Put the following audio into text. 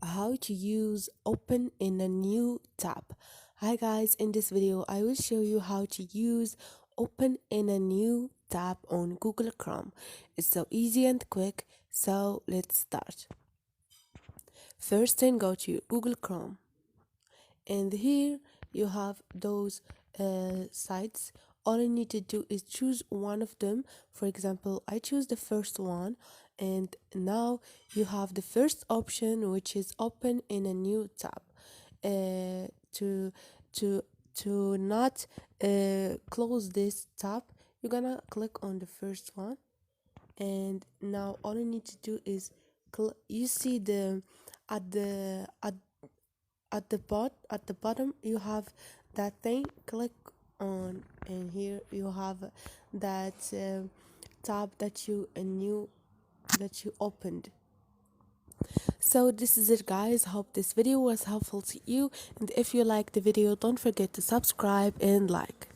how to use open in a new tab. Hi guys, in this video I will show you how to use open in a new tab on Google Chrome. It's so easy and quick, so let's start. First thing, go to Google Chrome, and here you have those sites. All you need to do is choose one of them. For example, I choose the first one, and now you have the first option, which is open in a new tab. To to to not close this tab, you're gonna click on the first one, and now all you need to do is you see the at the at the bottom you have that thing. Click on, and here you have that tab that you opened. So this is it, guys. Hope this video was helpful to you, and if you like the video, don't forget to subscribe and like.